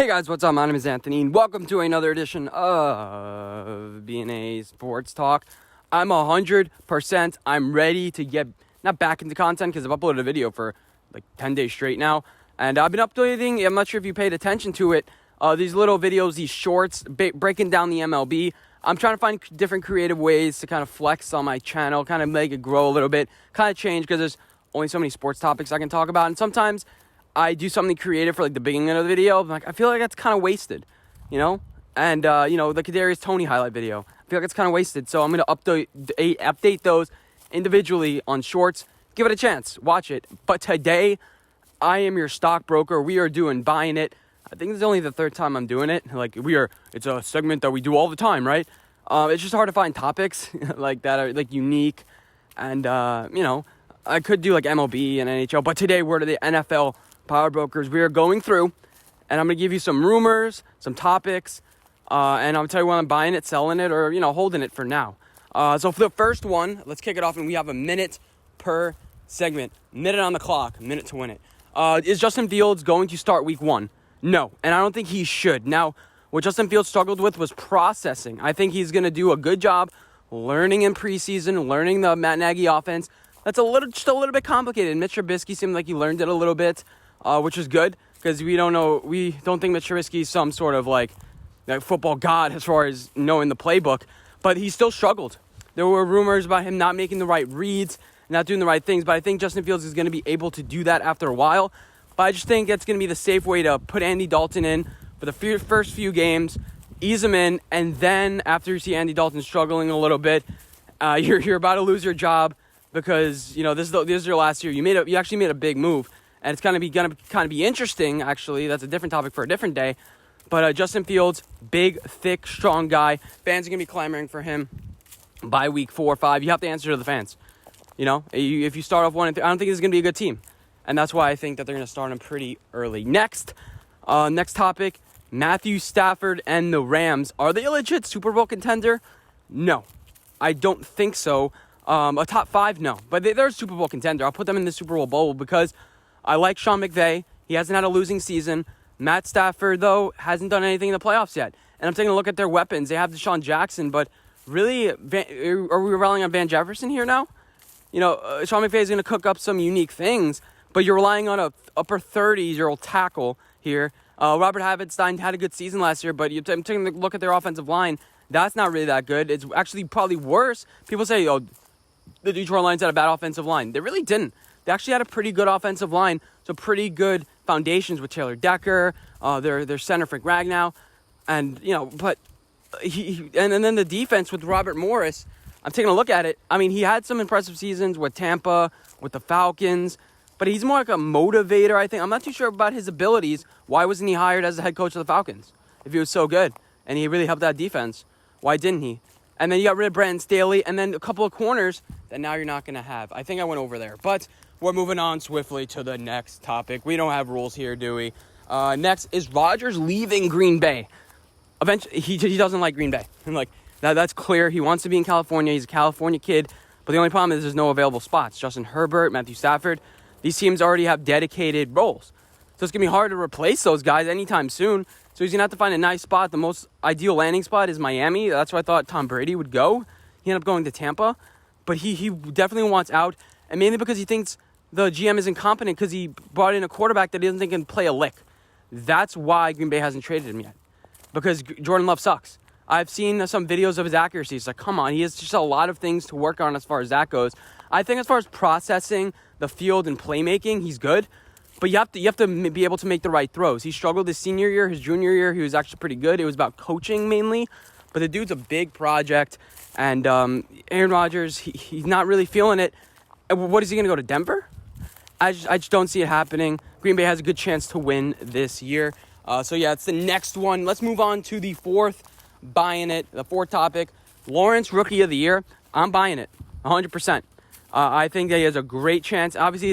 Hey guys, what's up? My name is Anthony, and welcome to another edition of B&A Sports Talk. I'm 100%. I'm ready to get, not back into content, because I've uploaded a video for like 10 days straight now. And I've been uploading, I'm not sure if you paid attention to it, these little videos, these shorts, breaking down the MLB. I'm trying to find different creative ways to kind of flex on my channel, kind of make it grow a little bit, kind of change, because there's only so many sports topics I can talk about. And sometimes I do something creative for like the beginning of the video. Like, I feel like that's kind of wasted, you know? And, the Kadarius Toney highlight video, I feel like it's kind of wasted. So I'm going to update those individually on shorts. Give it a chance. Watch it. But today, I am your stockbroker. We are doing Buying It. I think this is only the third time I'm doing it. It's a segment that we do all the time, right? It's just hard to find topics like that are like unique. And, I could do like MLB and NHL. But today, we're to the NFL Power Brokers. We are going through, and I'm going to give you some rumors, some topics, and I'll tell you when I'm buying it, selling it, or, holding it for now. So for the first one, let's kick it off, and we have a minute per segment. Minute on the clock, minute to win it. Is Justin Fields going to start week 1? No, and I don't think he should. Now, what Justin Fields struggled with was processing. I think he's going to do a good job learning in preseason, learning the Matt Nagy offense. That's just a little bit complicated. Mitch Trubisky seemed like he learned it a little bit. Which is good, because we don't think Mitch Trubisky is some sort of like football god as far as knowing the playbook, but he still struggled. There were rumors about him not making the right reads, not doing the right things, but I think Justin Fields is going to be able to do that after a while. But I just think it's going to be the safe way to put Andy Dalton in for the first few games, ease him in, and then after you see Andy Dalton struggling a little bit, you're about to lose your job because this is your last year. You actually made a big move. And it's gonna be interesting, actually. That's a different topic for a different day. But Justin Fields, big, thick, strong guy. Fans are gonna be clamoring for him by week 4 or 5. You have to answer to the fans. If you start off 1-3, I don't think this is gonna be a good team, and that's why I think that they're gonna start him pretty early. Next topic: Matthew Stafford and the Rams. Are they a legit Super Bowl contender? No, I don't think so. A top 5, no, but they're a Super Bowl contender. I'll put them in the Super Bowl because I like Sean McVay. He hasn't had a losing season. Matt Stafford, though, hasn't done anything in the playoffs yet. And I'm taking a look at their weapons. They have Deshaun Jackson, but really, are we relying on Van Jefferson here now? Sean McVay is going to cook up some unique things, but you're relying on a upper 30-year-old tackle here. Robert Havenstein had a good season last year, but I'm taking a look at their offensive line. That's not really that good. It's actually probably worse. People say, the Detroit Lions had a bad offensive line. They really didn't. They actually had a pretty good offensive line, so pretty good foundations with Taylor Decker, their center Frank Ragnow, and but and then the defense with Robert Morris. I'm taking a look at it. I mean, he had some impressive seasons with Tampa, with the Falcons, but he's more like a motivator, I think. I'm not too sure about his abilities. Why wasn't he hired as the head coach of the Falcons if he was so good and he really helped that defense? Why didn't he? And then you got rid of Brandon Staley, and then a couple of corners that now you're not going to have. I think I went over there, but we're moving on swiftly to the next topic. We don't have rules here, do we? Next is Rodgers leaving Green Bay. Eventually, he doesn't like Green Bay. That's clear. He wants to be in California. He's a California kid. But the only problem is there's no available spots. Justin Herbert, Matthew Stafford, these teams already have dedicated roles. So it's going to be hard to replace those guys anytime soon. So he's going to have to find a nice spot. The most ideal landing spot is Miami. That's where I thought Tom Brady would go. He ended up going to Tampa. But he definitely wants out. And mainly because he thinks the GM is incompetent because he brought in a quarterback that he doesn't think can play a lick. That's why Green Bay hasn't traded him yet. Because Jordan Love sucks. I've seen some videos of his accuracy. It's like, come on, he has just a lot of things to work on as far as that goes. I think as far as processing the field and playmaking, he's good. But you have to be able to make the right throws. He struggled his senior year. His junior year, he was actually pretty good. It was about coaching mainly. But the dude's a big project. And Aaron Rodgers, he's not really feeling it. What is he going to go to Denver? I just don't see it happening. Green Bay has a good chance to win this year. It's the next one. Let's move on to the fourth topic. Lawrence, Rookie of the Year. I'm buying it, 100%. I think that he has a great chance. Obviously,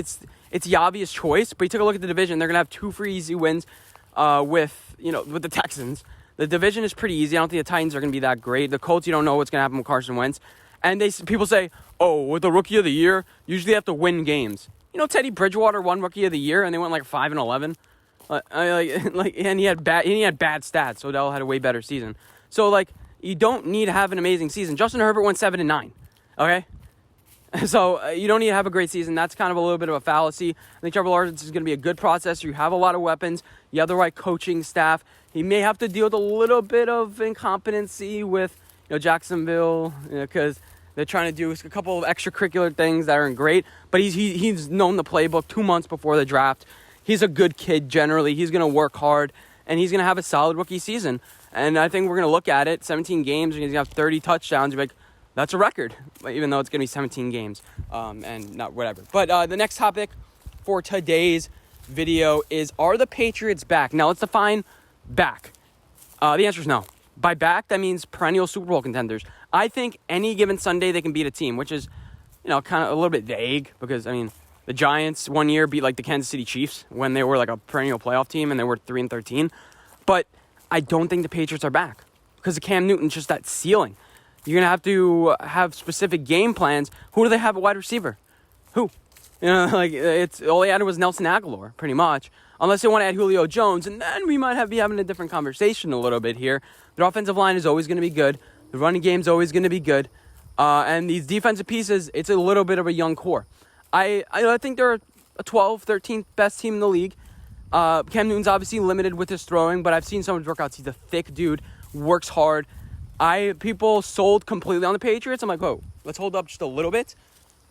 it's the obvious choice, but you took a look at the division. They're going to have 2 free easy wins with the Texans. The division is pretty easy. I don't think the Titans are going to be that great. The Colts, you don't know what's going to happen with Carson Wentz. And people say, with the Rookie of the Year, usually have to win games. Teddy Bridgewater won Rookie of the Year, and they went like 5-11. And he had bad stats. So Odell had a way better season. So like, you don't need to have an amazing season. Justin Herbert went 7-9. Okay. So you don't need to have a great season. That's kind of a little bit of a fallacy. I think Trevor Lawrence is going to be a good processor. You have a lot of weapons. You have the right coaching staff. He may have to deal with a little bit of incompetency with Jacksonville because they're trying to do a couple of extracurricular things that aren't great. But he's known the playbook 2 months before the draft. He's a good kid generally. He's going to work hard, and he's going to have a solid rookie season. And I think we're going to look at it, 17 games, and he's going to have 30 touchdowns. You're like, that's a record, even though it's going to be 17 games and not whatever. But the next topic for today's video is, are the Patriots back? Now, let's define back. The answer is no. By back, that means perennial Super Bowl contenders. I think any given Sunday they can beat a team, which is, kind of a little bit vague because, the Giants one year beat, the Kansas City Chiefs when they were, a perennial playoff team and they were 3-13. But I don't think the Patriots are back because of Cam Newton's just that ceiling. You're going to have to have specific game plans. Who do they have at wide receiver? Who? It's all they added was Nelson Aguilar, pretty much. Unless they want to add Julio Jones, and then we might be having a different conversation a little bit here. Their offensive line is always going to be good. The running game is always going to be good. And these defensive pieces, it's a little bit of a young core. I think they're a 12th, 13th best team in the league. Cam Newton's obviously limited with his throwing, but I've seen some of his workouts. He's a thick dude, works hard. People sold completely on the Patriots. I'm like, whoa, let's hold up just a little bit.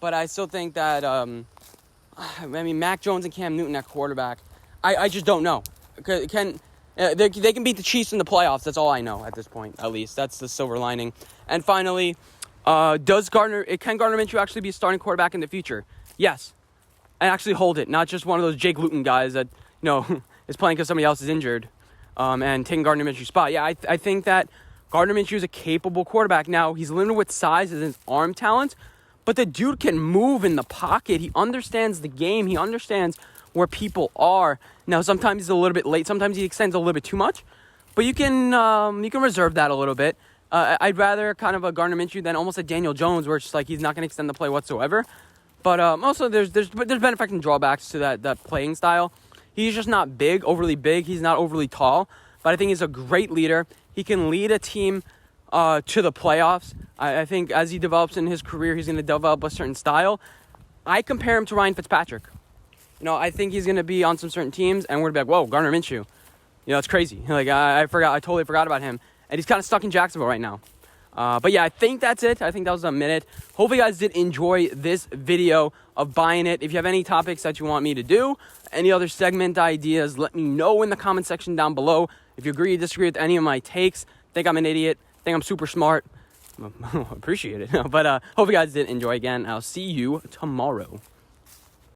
But I still think that, Mac Jones and Cam Newton at quarterback, I just don't know. They can beat the Chiefs in the playoffs. That's all I know at this point, at least. That's the silver lining. And finally, can Gardner Minshew actually be a starting quarterback in the future? Yes. And actually hold it, not just one of those Jake Luton guys that, is playing because somebody else is injured and taking Gardner Minshew's spot. Yeah, I think that Gardner Minshew is a capable quarterback. Now, he's limited with size and his arm talent, but the dude can move in the pocket. He understands the game. He understands where people are. Now, sometimes he's a little bit late. Sometimes he extends a little bit too much, but you can reserve that a little bit. I'd rather kind of a Gardner Minshew than almost a Daniel Jones, where it's just he's not going to extend the play whatsoever. But also, there's benefits and drawbacks to that playing style. He's just not overly big. He's not overly tall, but I think he's a great leader. He can lead a team to the playoffs. I think as he develops in his career, he's going to develop a certain style. I compare him to Ryan Fitzpatrick. I think he's going to be on some certain teams, and we're going to be like, whoa, Gardner Minshew. It's crazy. I totally forgot about him. And he's kind of stuck in Jacksonville right now. But yeah, I think that's it. I think that was a minute. Hopefully you guys did enjoy this video of buying it. If you have any topics that you want me to do, any other segment ideas, let me know in the comment section down below. If you agree or disagree with any of my takes, think I'm an idiot, think I'm super smart, appreciate it. But hope you guys did enjoy again. I'll see you tomorrow.